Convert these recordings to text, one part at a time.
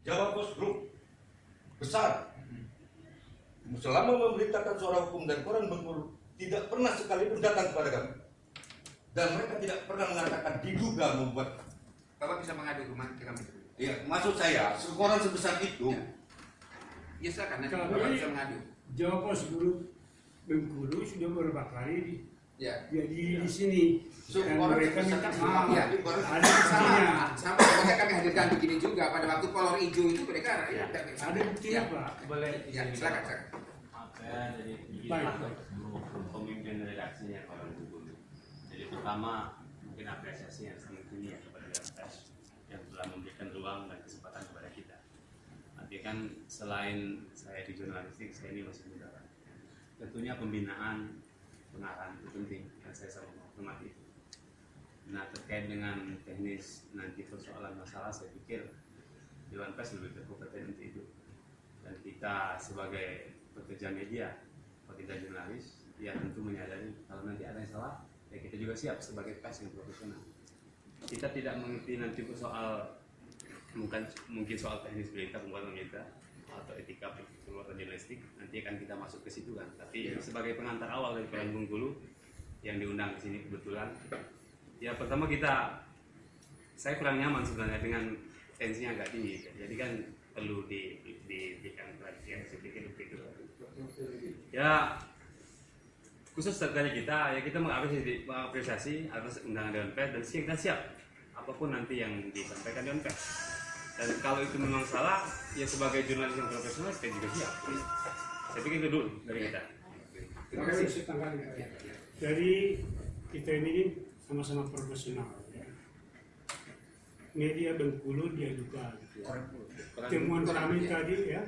Jawa Post Group besar selama memberitakan suara hukum dan koran Bengkulu tidak pernah sekalipun datang kepada kami, dan mereka tidak pernah mengatakan diduga membuat. Bapak bisa mengadu ke kami. Ya, maksud saya koran sebesar itu. Ya silakan, nanti Kalau Bapak ini bisa mengadu. Jawa Post Group Bengkulu sudah beberapa kali Ya. jadi di sini dan Orang mereka minta maaf. Ya. Ada buktinya. Sama mereka kami hadirkan begini juga pada waktu kolor hijau itu mereka Ya. Ada buktinya Pak. Boleh Ya, silakan. Saya jadi Baik. pemimpin redaksinya koran Bengkulu. Jadi pertama mungkin apresiasi yang sangat tinggi ya kepada Dewan Pers yang telah memberikan ruang dan kesempatan kepada kita. Nanti kan selain saya di jurnalistik, saya ini masih muda. Tentunya pembinaan, pengarahan itu penting dan saya sangat menghormati itu. Nah, terkait dengan teknis nanti persoalan masalah, saya pikir Dewan Pers lebih berkompeten untuk itu. Dan kita sebagai pekerja media, pekerja jurnalis, ya tentu menyadari kalau nanti ada yang salah, ya kita juga siap sebagai pers yang profesional. Kita tidak mengerti nanti soal mungkin soal teknis berita, pembuatan berita atau etika perbuatan jurnalistik, nanti akan kita masuk ke situ kan. Tapi sebagai pengantar awal dari koran Bengkulu yang diundang ke sini kebetulan, ya pertama saya kurang nyaman sebenarnya dengan tensinya agak tinggi, jadi kan perlu diberikan perhatian, saya pikir begitu. Ya khusus dari kita, ya kita mengapresiasi atas undangan Dewan Pers dan kita siap apapun nanti yang disampaikan Dewan Pers. Dan kalau itu memang salah, ya sebagai jurnalis yang profesional kita juga siap. Saya pikir itu dulu dari kita. Terima kasih. Saya tanggapi. Dari kita ini sama-sama profesional. Ya. Media Bengkulu diadukan. Temuan kami tadi ya,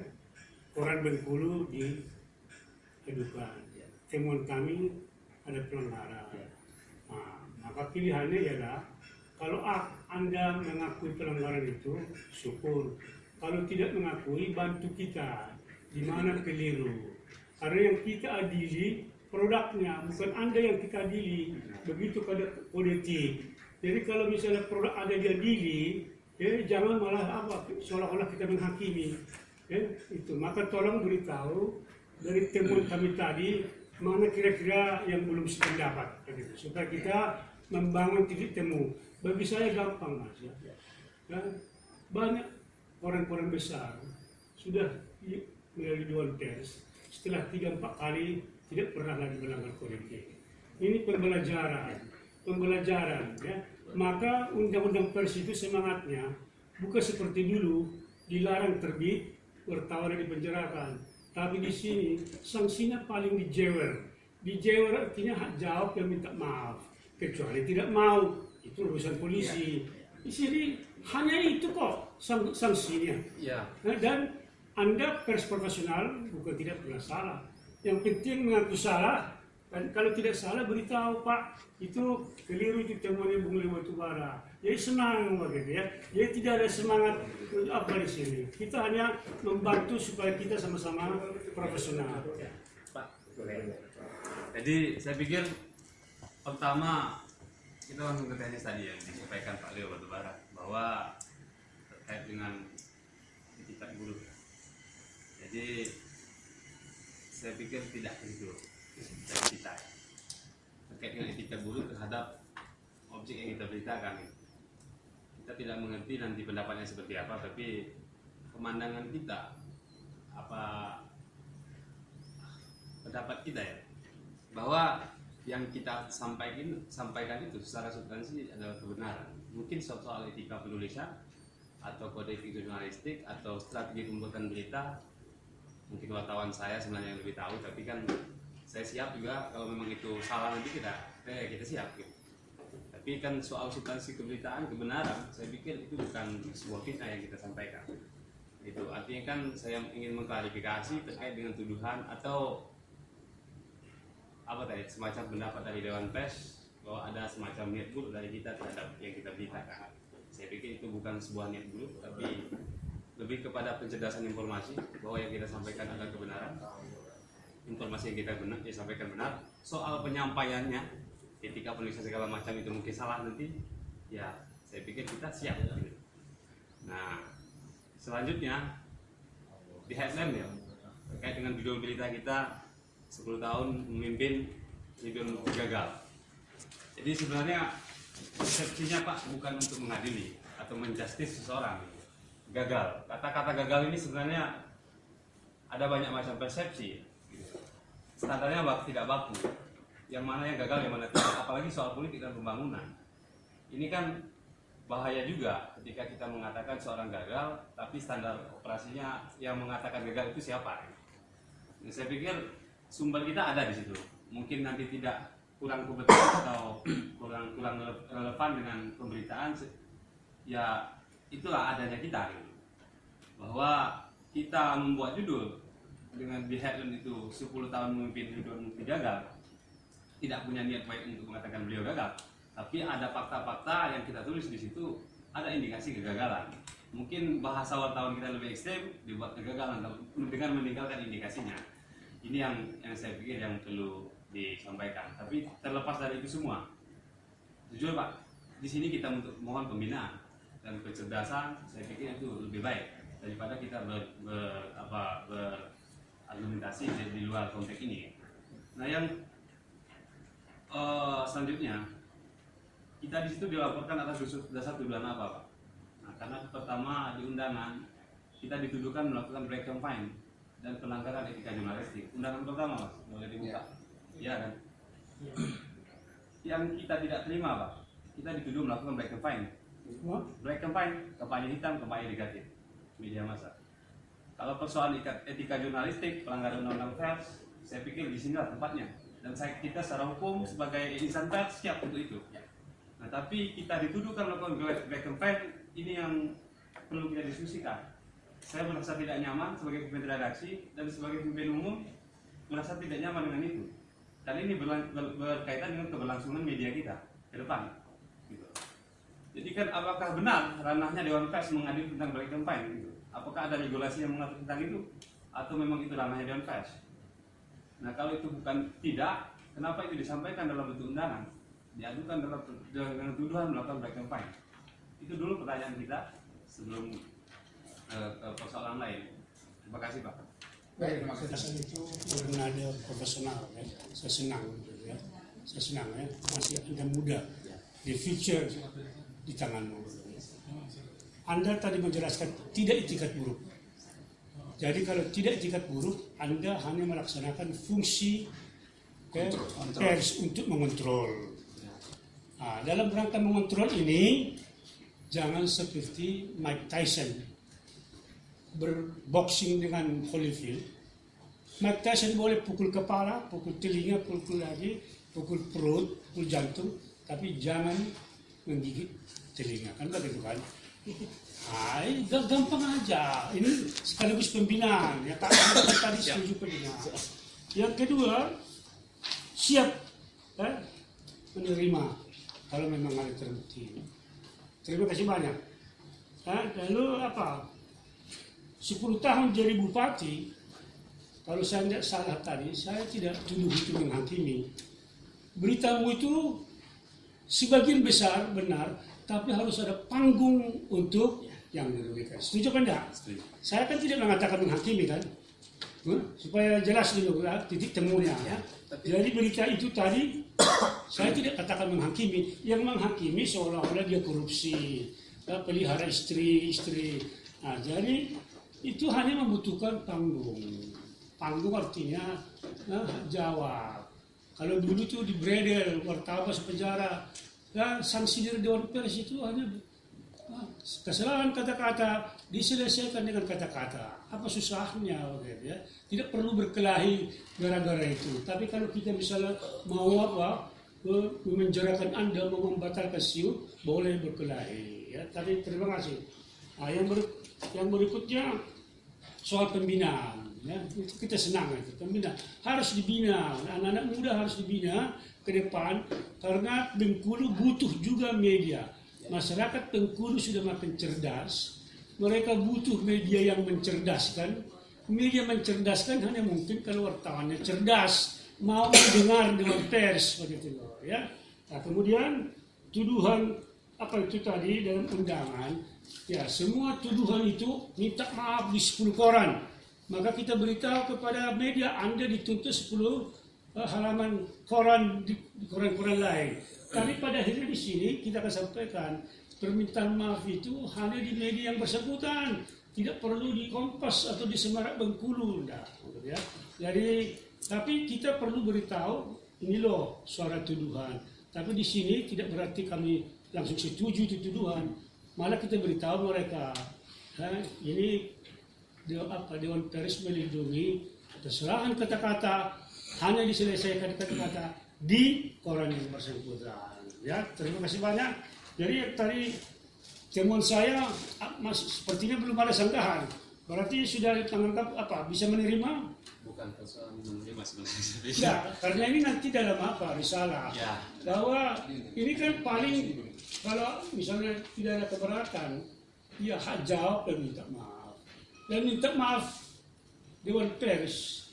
koran Bengkulu diadukan. Temuan kami ada pelanggaran. Nah, maka pilihannya ialah kalau Anda mengakui pelanggaran itu, syukur. Kalau tidak mengakui, bantu kita di mana keliru. Karena yang kita adili produknya, bukan Anda yang kita adili. Begitu pada politik. Jadi kalau misalnya produk ada diadili, ya jangan malah seolah-olah kita menghakimi. Ya, itu. Maka tolong beritahu dari temuan kami tadi mana kira-kira yang belum sependapat, supaya kita membangun titik temu. Bagi saya gampang Mas ya. Banyak koran-koran besar sudah melalui Dewan Pers setelah 3-4 kali tidak pernah lagi melanggar kode etik. Ini pembelajaran ya. Maka undang-undang pers itu semangatnya bukan seperti dulu dilarang terbit, wartawan dipenjarakan. Tapi di sini sanksinya paling dijewer. Dijewer artinya hak jawab dan minta maaf. Kecuali tidak mau, itu urusan polisi. Di sini hanya itu kok sanksinya. Ya. Dan Anda pers profesional bukan tidak pernah salah. Yang penting mengaku salah, dan kalau tidak salah beritahu Pak, itu keliru, itu temuannya Bung Leo Batubara. Jadi senang begitu ya. Jadi tidak ada semangat apa di sini. Kita hanya membantu supaya kita sama-sama profesional. Pak, jadi saya pikir pertama kita langsung ke teknis tadi yang disampaikan Pak Leo Batubara bahwa terkait dengan etika guru. Jadi saya pikir tidak itu dari kita terkait dengan etika guru terhadap objek yang kita beritakan. Kita tidak mengerti nanti pendapatnya seperti apa, tapi pemandangan kita apa pendapat kita ya bahwa yang kita sampaikan itu secara substansi adalah kebenaran. Mungkin soal etika penulisan atau kode etik jurnalistik atau strategi pembuatan berita, mungkin wartawan saya sebenarnya yang lebih tahu, tapi kan saya siap juga kalau memang itu salah nanti kita siap gitu. Tapi kan soal substansi keberitaan, kebenaran, saya pikir itu bukan sebuah fitnah yang kita sampaikan. Itu artinya kan saya ingin mengklarifikasi terkait dengan tuduhan atau apa tadi, semacam pendapat dari Dewan Pers bahwa ada semacam niat buruk dari kita terhadap yang kita beritakan. Saya pikir itu bukan sebuah niat buruk, tapi lebih kepada pencerdasan informasi bahwa yang kita sampaikan adalah kebenaran. Informasi yang kita sampaikan benar. Soal penyampaiannya, ketika penulisan segala macam itu mungkin salah nanti, ya saya pikir kita siap. Nah, selanjutnya di headline ya terkait dengan judul berita kita 10 tahun memimpin hidup gagal. Jadi sebenarnya persepsinya Pak bukan untuk mengadili atau menjustis seseorang. Gagal. Kata-kata gagal ini sebenarnya ada banyak macam persepsi. Standarnya tidak baku. Yang mana yang gagal, yang mana tidak. Apalagi soal politik dan pembangunan. Ini kan bahaya juga ketika kita mengatakan seorang gagal, tapi standar operasinya yang mengatakan gagal itu siapa? Nah, saya pikir sumber kita ada di situ. Mungkin nanti tidak kurang kompeten atau kurang relevan dengan pemberitaan. Ya itulah adanya kita. Gitu. Bahwa kita membuat judul dengan di headline itu 10 tahun memimpin hidup gagal, tidak punya niat baik untuk mengatakan beliau gagal. Tapi ada fakta-fakta yang kita tulis di situ, ada indikasi kegagalan. Mungkin bahasa wartawan kita lebih ekstrem, dibuat kegagalan dengan meninggalkan indikasinya. Ini yang saya pikir yang perlu disampaikan. Tapi terlepas dari itu semua, jujur Pak, di sini kita untuk mohon pembinaan dan kecerdasan. Saya pikir itu lebih baik daripada kita berargumentasi di luar konteks ini. Nah yang selanjutnya, kita di situ dilaporkan atas dasar tuduhan apa, Pak? Nah, karena pertama di undangan kita dituduhkan melakukan black campaign dan pelanggaran etika jurnalistik. Undangan pertama, Mas, boleh dibuka? Iya kan? Yang kita tidak terima, Pak, kita dituduh melakukan black campaign. Black campaign, kampanye hitam, kampanye negatif, media massa. Kalau persoalan etika jurnalistik, pelanggaran undang-undang pers, saya pikir di sinilah tempatnya. Dan kita secara hukum sebagai insan pers siap untuk itu. Nah, tapi kita dituduhkan melakukan black campaign, ini yang perlu kita diskusikan. Saya merasa tidak nyaman sebagai pemimpin redaksi dan sebagai pemimpin umum merasa tidak nyaman dengan itu. Dan ini berkaitan dengan keberlangsungan media kita ke depan. Gitu. Jadi kan apakah benar ranahnya Dewan Pers mengadili tentang black campaign? Gitu. Apakah ada regulasi yang mengatur tentang itu? Atau memang itu ranahnya Dewan Pers? Nah kalau itu bukan tidak, kenapa itu disampaikan dalam bentuk undangan? Diadukan dengan tuduhan melakukan black campaign. Itu dulu pertanyaan kita sebelum ke persoalan lain. Terima kasih Pak. Baik, terima kasih. Kesan itu bernada profesional ya. Saya senang gitu ya. Saya senang ya. Masih Anda muda. The future di tanganmu. Anda tadi menjelaskan tidak itikat buruk. Jadi kalau tidak itikat buruk, Anda hanya melaksanakan fungsi pers untuk mengontrol. Nah, dalam rangka mengontrol ini, jangan seperti Mike Tyson berboxing dengan Holyfield. Mike Tyson boleh pukul kepala, pukul telinga, pukul lagi, pukul perut, pukul jantung, tapi jangan menggigit telinga. Kan begitu kan? Gampang aja. Ini sekaligus pembinaan. Ya, tadi setuju pembinaan. Yang kedua, siap menerima kalau memang ada terbukti. Terima kasih banyak. Lalu apa? 10 tahun jadi bupati, kalau saya tidak salah tadi, saya tidak tuduh itu menghakimi. Beritamu itu sebagian besar benar, tapi harus ada panggung untuk yang dirugikan. Setuju apa enggak? Setuju. Saya kan tidak mengatakan menghakimi kan, supaya jelas dulu titik temunya. Ya. Jadi berita itu tadi saya tidak katakan menghakimi. Yang menghakimi seolah-olah dia korupsi, pelihara istri. Nah, jadi itu hanya membutuhkan panggung. Panggung artinya jawab. Kalau dulu tuh di bredel, wartawan sepenjara, sanksi dari Dewan Pers itu hanya kesalahan kata-kata diselesaikan dengan kata-kata. Apa susahnya, gitu ya? Tidak perlu berkelahi gara-gara itu. Tapi kalau kita misalnya mau memenjarakan Anda, mau membatalkan SIU, boleh berkelahi. Ya, tadi terima kasih. Nah, yang berikutnya soal pembinaan. Ya, itu kita senang itu. Pembinaan harus dibina. Anak-anak muda harus dibina ke depan karena Bengkulu butuh juga media. Masyarakat Bengkulu sudah makin cerdas. Mereka butuh media yang mencerdaskan. Media mencerdaskan hanya mungkin kalau wartawannya cerdas, mau mendengar Dewan Pers begitu loh, ya. Nah, kemudian tuduhan apa itu tadi dalam undangan Ya, semua tuduhan itu minta maaf di 10 koran. Maka kita beritahu kepada media, Anda dituntut 10 halaman koran di koran-koran lain. Tapi pada akhirnya di sini kita akan sampaikan permintaan maaf itu hanya di media yang bersangkutan, tidak perlu di Kompas atau di Semarak Bengkulu, enggak, ya. Jadi, tapi kita perlu beritahu ini loh suara tuduhan. Tapi di sini tidak berarti kami langsung setuju itu tuduhan. Malah kita beritahu mereka, ini Dewan Pers melindungi kesalahan kata-kata hanya diselesaikan kata-kata di koran yang bersangkutan. Ya, terima kasih banyak. Jadi tadi temuan saya sepertinya belum ada sanggahan. Berarti sudah menganggap apa? Bisa menerima? Bukan persoalan menerima sebenarnya. Ya, karena ini nanti dalam apa? Risalah. Ya. Bahwa ini kan paling kalau misalnya tidak ada keberatan, ya hak jawab dan minta maaf. Dan minta maaf Dewan Pers.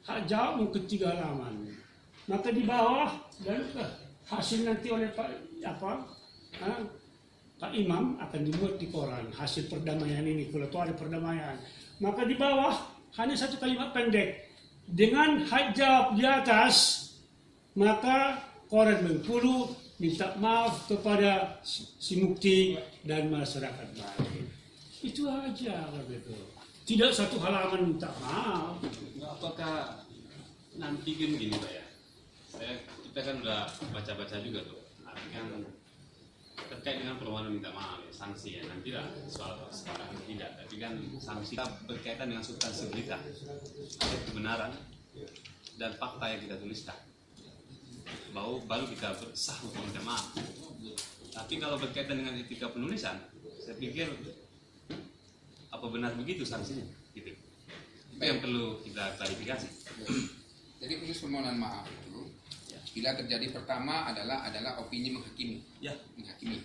Hak jawab mungkin 3 halaman. Maka di bawah dan hasil nanti oleh Pak Imam akan dibuat di koran hasil perdamaian ini, kalau ada perdamaian. Maka di bawah hanya 1 kalimat pendek dengan hak jawab di atas, maka koran Bengkulu minta maaf kepada si Mukti dan masyarakat lain. Itu aja begitu. Tidak 1 halaman minta maaf. Apakah nanti kan gini Pak ya? Kita kan udah baca-baca juga tuh. Nanti kan terkait dengan permohonan minta maaf, ya, sanksi ya nanti lah soal sekarang tidak. Tapi kan sanksi kita berkaitan dengan substansi berita, ada kebenaran dan fakta yang kita tuliskan. Baru kita sah untuk minta maaf. Tapi kalau berkaitan dengan etika penulisan, saya pikir apa benar begitu sanksinya? Gitu. Itu yang perlu kita klarifikasi. Jadi khusus permohonan maaf itu, bila terjadi pertama adalah opini menghakimi. Ya. Menghakimi.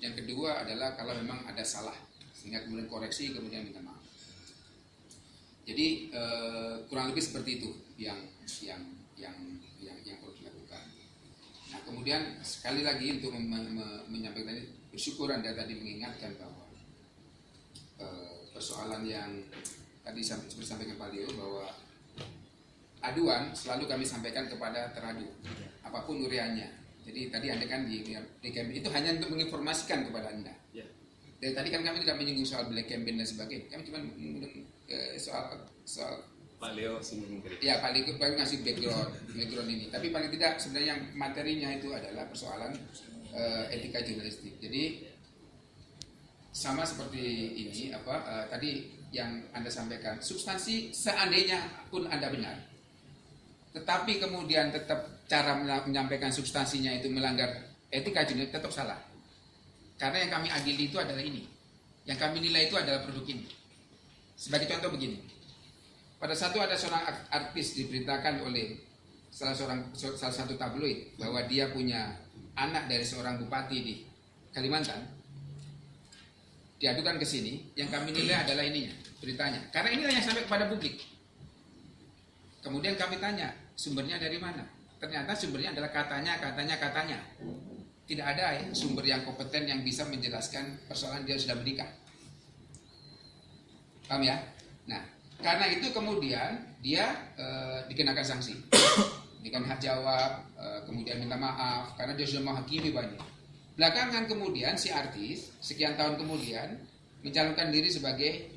Yang kedua adalah kalau memang ada salah, sehingga kemudian koreksi, kemudian minta maaf. Jadi kurang lebih seperti itu yang perlu dilakukan. Nah kemudian sekali lagi untuk menyampaikan tadi, bersyukur Anda tadi mengingatkan bahwa persoalan yang tadi seperti sampaikan Pak Leo bahwa aduan selalu kami sampaikan kepada teradu apapun uriannya. Jadi tadi Anda kan di campaign itu hanya untuk menginformasikan kepada Anda. Ya. Dari tadi kan kami tidak menyinggung soal black campaign dan sebagainya. Kami cuma soal Pak Leo singgung kritik. ya paling ngasih background ini. Tapi paling tidak sebenarnya yang materinya itu adalah persoalan etika jurnalistik. Jadi sama seperti ini tadi yang Anda sampaikan, substansi seandainya pun Anda benar, tetapi kemudian tetap cara menyampaikan substansinya itu melanggar etika jurnalistik, tetap salah. Karena yang kami adili itu adalah ini, yang kami nilai itu adalah produk ini. Sebagai contoh begini, pada satu ada seorang artis diberitakan oleh salah satu tabloid bahwa dia punya anak dari seorang bupati di Kalimantan. Diadukan ke sini, yang kami nilai adalah ininya, beritanya. Karena inilah yang sampai kepada publik. Kemudian kami tanya, sumbernya dari mana? Ternyata sumbernya adalah katanya. Tidak ada sumber yang kompeten yang bisa menjelaskan persoalan dia sudah menikah. Paham ya? Nah, karena itu kemudian dia dikenakan sanksi. Dengan hak jawab, kemudian minta maaf, karena dia sudah menghakimi banyak. Belakangan kemudian si artis sekian tahun kemudian mencalonkan diri sebagai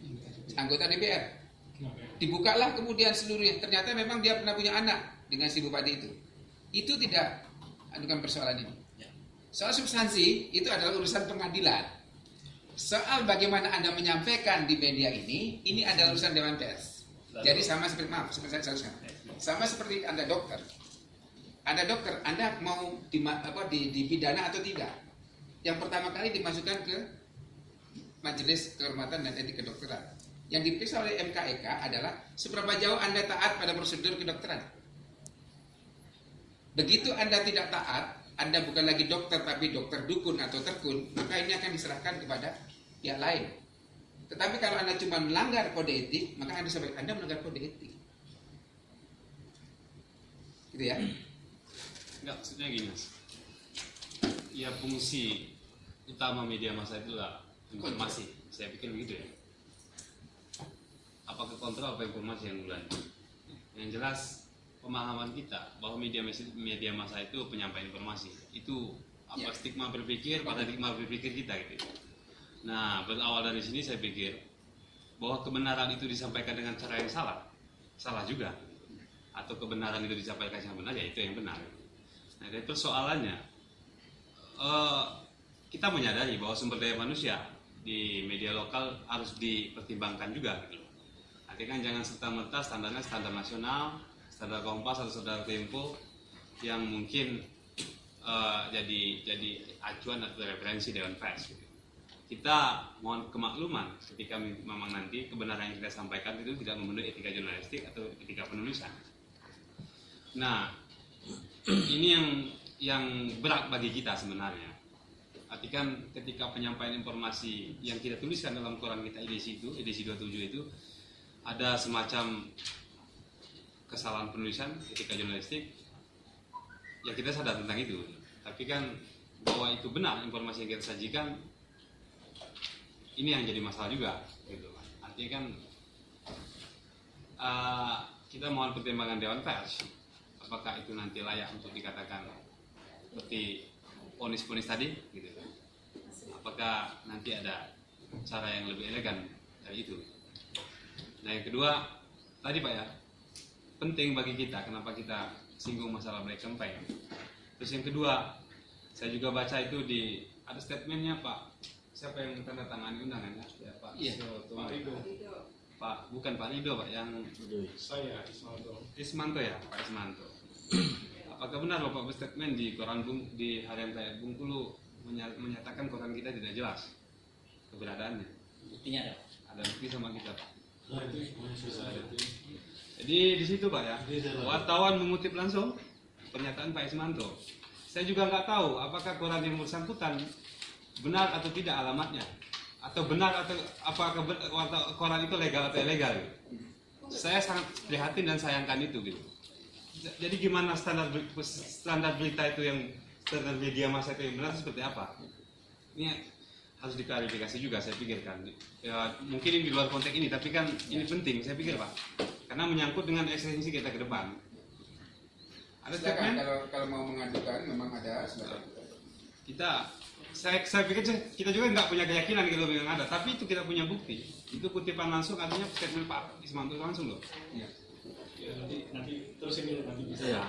anggota DPR. Dibukalah kemudian seluruhnya. Ternyata memang dia pernah punya anak dengan si bupati itu. Itu tidak bukan persoalan ini. Soal substansi itu adalah urusan pengadilan. Soal bagaimana Anda menyampaikan di media ini adalah urusan Dewan Pers. Jadi sama seperti sama seperti Anda dokter. Anda mau dipidana atau tidak? Yang pertama kali dimasukkan ke Majelis Kehormatan dan Etik Kedokteran. Yang diperiksa oleh MKEK adalah seberapa jauh Anda taat pada prosedur kedokteran. Begitu Anda tidak taat, Anda bukan lagi dokter tapi dokter dukun atau terkun, maka ini akan diserahkan kepada pihak lain. Tetapi kalau Anda cuma melanggar kode etik, maka Anda melanggar kode etik. Gitu ya? Enggak, maksudnya gini Mas. Ya fungsi utama media massa itulah informasi. Saya pikir begitu ya. Apakah kontrol apa informasi yang duluan? Yang jelas pemahaman kita bahwa media massa itu penyampaian informasi. Itu apa stigma berpikir, paradigma berpikir kita gitu. Nah, berawal dari sini saya pikir bahwa kebenaran itu disampaikan dengan cara yang salah juga. Atau kebenaran itu disampaikan yang benar, ya itu yang benar. Nah, dari persoalannya, kita menyadari bahwa sumber daya manusia di media lokal harus dipertimbangkan juga gitu. Artinya kan jangan serta-merta standarnya standar nasional, standar Kompas atau standar Tempo yang mungkin jadi acuan atau referensi Dewan Pers gitu. Kita mohon kemakluman ketika memang nanti kebenaran yang kita sampaikan itu tidak memenuhi etika jurnalistik atau etika penulisan. Nah, ini yang berat bagi kita sebenarnya. Artikan ketika penyampaian informasi yang kita tuliskan dalam koran kita edisi 27 itu ada semacam kesalahan penulisan etika jurnalistik, ya kita sadar tentang itu. Tapi kan bahwa itu benar informasi yang kita sajikan, ini yang jadi masalah juga gitu. Artinya kan kita mohon pertimbangan Dewan Pers, apakah itu nanti layak untuk dikatakan seperti ponis-ponis tadi gitu. Apakah nanti ada cara yang lebih elegan dari itu. Nah, yang kedua tadi Pak ya, penting bagi kita, kenapa kita singgung masalah black campaign. Terus yang kedua, saya juga baca itu ada statementnya Pak, siapa yang tanda tangani undangannya? Ya Pak. Iya. Pak Rido. Pak, bukan Pak Rido Pak, yang Saya Ismanto ya, Pak Ismanto. Apakah benar Bapak berstatement di koran di harian rakyat Bengkulu menyatakan koran kita tidak jelas keberadaannya? buktinya ada. Ada bukti sama kita Pak. Jadi di situ Pak ya, wartawan mengutip langsung pernyataan Pak Ismanto. Saya juga nggak tahu apakah koran yang bersangkutan benar atau tidak alamatnya, atau benar atau apakah koran itu legal atau ilegal. Saya sangat prihatin dan sayangkan itu gitu. Jadi gimana standar berita itu yang standar media massa itu yang benar seperti apa? Ini harus diklarifikasi juga saya pikirkan. Ya, mungkin ini di luar konteks ini, tapi kan ini penting saya pikir Pak, karena menyangkut dengan eksistensi kita ke depan. Ada Silakan, statement? kalau mau mengajukan memang ada silakan. Saya pikir kita juga nggak punya keyakinan kalau memang ada, tapi itu kita punya bukti. Itu kutipan langsung, artinya statement Pak Ismanto langsung loh. Ya. Nanti terus ini nanti bisa. Ya.